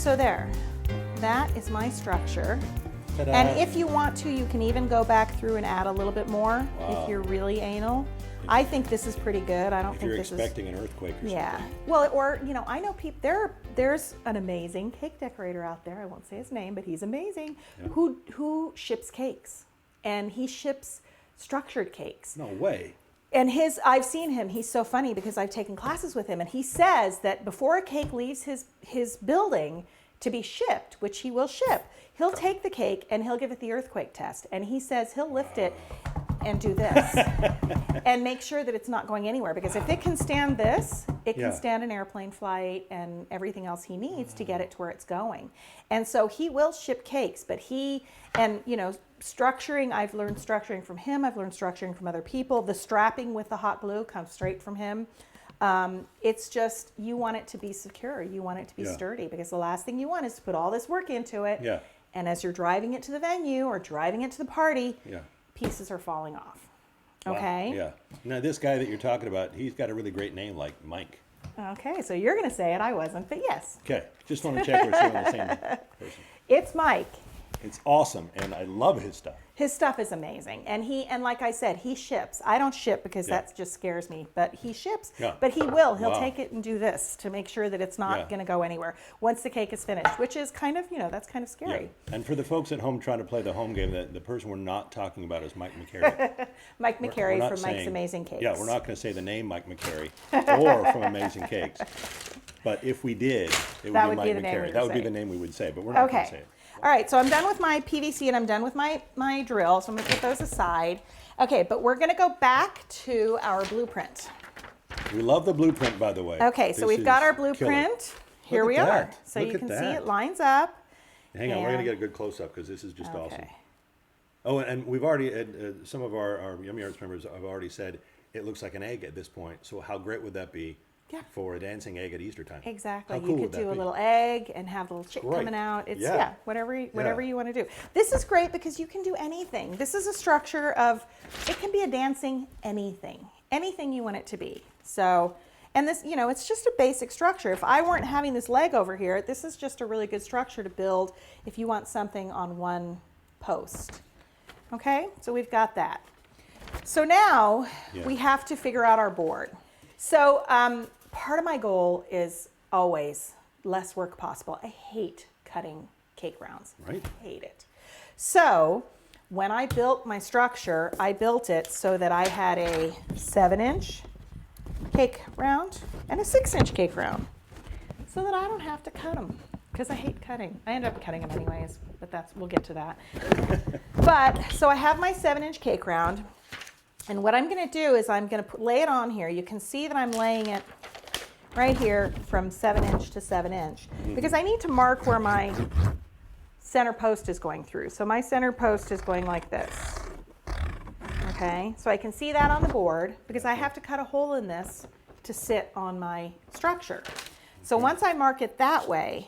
So there, that is my structure. Ta-da. And if you want to, you can even go back through and add a little bit more if you're really anal. I think this is pretty good. I don't if think you're this expecting an earthquake or yeah. something. Well, or, you know, I know people, there's an amazing cake decorator out there, I won't say his name, but he's amazing, Yeah. who ships cakes. And he ships structured cakes. No way. And I've seen him, he's so funny because I've taken classes with him, and he says that before a cake leaves his building to be shipped, which he will ship, he'll take the cake and he'll give it the earthquake test. And he says he'll lift it and do this and make sure that it's not going anywhere, because if it can stand this, it can Yeah. stand an airplane flight and everything else he needs to get it to where it's going. And so he will ship cakes, but structuring, I've learned structuring from him, I've learned structuring from other people. The strapping with the hot glue comes straight from him. It's just, you want it to be secure, you want it to be Yeah. sturdy, because the last thing you want is to put all this work into it. Yeah. And as you're driving it to the venue or driving it to the party, Yeah. pieces are falling off. Wow. Okay? Yeah. Now this guy that you're talking about, he's got a really great name like Mike. Okay, so you're going to say it, I wasn't, but yes. Okay. Just want to check we're still the same person. It's Mike. It's awesome, and I love his stuff. His stuff is amazing. And like I said, he ships. I don't ship because Yeah. that just scares me, but he ships. Yeah. But he will. He'll Wow. take it and do this to make sure that it's not Yeah. going to go anywhere once the cake is finished, which is kind of, that's kind of scary. Yeah. And for the folks at home trying to play the home game, the person we're not talking about is Mike McCary. Mike We're McCary not from Mike's saying- Amazing Cakes. Yeah, we're not going to say the name Mike McCary or from Amazing Cakes. But if we did, it would That be would Mike be the name we McCary. would That would be say. the name we would say, but we're not going to say Okay. it. All right, so I'm done with my PVC and I'm done with my drill, so I'm going to put those aside. Okay, but we're going to go back to our blueprint. We love the blueprint, by the way. Okay, so This we've got is our killer. blueprint. Here Look we at are. that. So Look you at can see that. it lines up. Hang on, we're going to And- get a good close-up because this is just awesome. Okay. Oh, and we've already, some of our Yummy Arts members have already said it looks like an egg at this point. So how great would that be Yeah. for a dancing egg at Easter time? Exactly. How cool You could would that do a be? little egg and have the little chick Great. coming out. It's Yeah. whatever Yeah. you want to do. This is great because you can do anything. This is a structure of, it can be a dancing anything you want it to be. So, and this, it's just a basic structure. If I weren't having this leg over here, this is just a really good structure to build if you want something on one post. Okay, so we've got that. So now Yeah. we have to figure out our board. So part of my goal is always less work possible. I hate cutting cake rounds. Right. I hate it. So when I built my structure, I built it so that I had a 7-inch cake round and a 6-inch cake round so that I don't have to cut them because I hate cutting. I end up cutting them anyways, but we'll get to that. But so I have my 7-inch cake round. And what I'm going to do is I'm going to lay it on here. You can see that I'm laying it right here from 7-inch to 7-inch because I need to mark where my center post is going through. So my center post is going like this. Okay, so I can see that on the board because I have to cut a hole in this to sit on my structure. So once I mark it that way,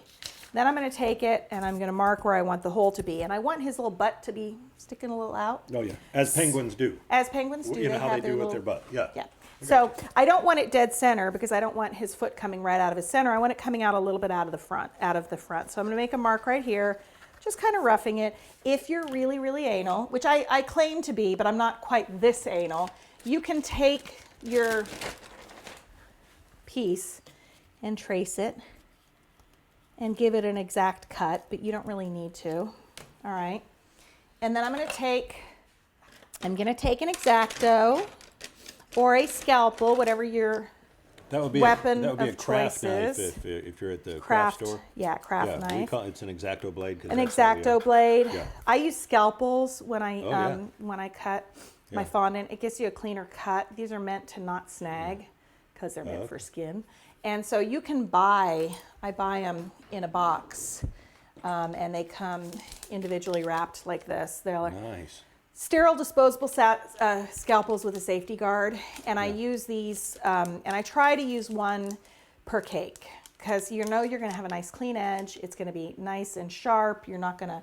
then I'm going to take it and I'm going to mark where I want the hole to be. And I want his little butt to be sticking a little out. Oh, yeah. As penguins do. As penguins do, You know they how have they do their with their little- butt. Yeah. Yeah. So I don't want it dead center because I don't want his foot coming right out of his center. I want it coming out a little bit out of the front. So I'm going to make a mark right here, just kind of roughing it. If you're really, really anal, which I claim to be, but I'm not quite this anal, you can take your piece and trace it and give it an exact cut, but you don't really need to. All right. And then I'm going to take an X-Acto or a scalpel, whatever your That would be weapon that would be a of craft choice knife is. if you're at the craft store. craft Yeah, knife. it's an X-Acto blade. 'Cause An that's how we, X-Acto blade. yeah. I use scalpels when I Oh, yeah. when I cut my Yeah. fondant. It gives you a cleaner cut. These are meant to not snag because they're meant okay. for skin. And so you can I buy them in a box, and they come individually wrapped like this. They're like Nice. sterile disposable scalpels with a safety guard, and I Yeah. use these, and I try to use one per cake because you're going to have a nice clean edge. It's going to be nice and sharp. You're not going to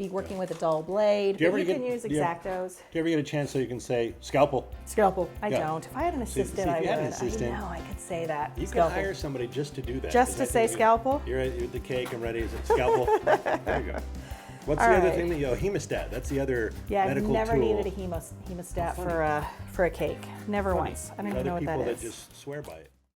be working with a dull blade. Do you But ever you can get- use do you- X-Actos. Do you ever get a chance so you can say scalpel? Scalpel. I Yeah. don't. If I had an See, assistant, if I you had an would. assistant, I know, I could say that. You Scalpel. can hire somebody just to do that. Just 'cause to I say think scalpel? You're at the cake and ready. Is it scalpel? There you go. What's All the other right. thing that hemostat? That's the other Yeah, I've medical never tool. needed a hemostat for a cake. Never Funny. once. I don't There's even know other what that people is. that just swear by it.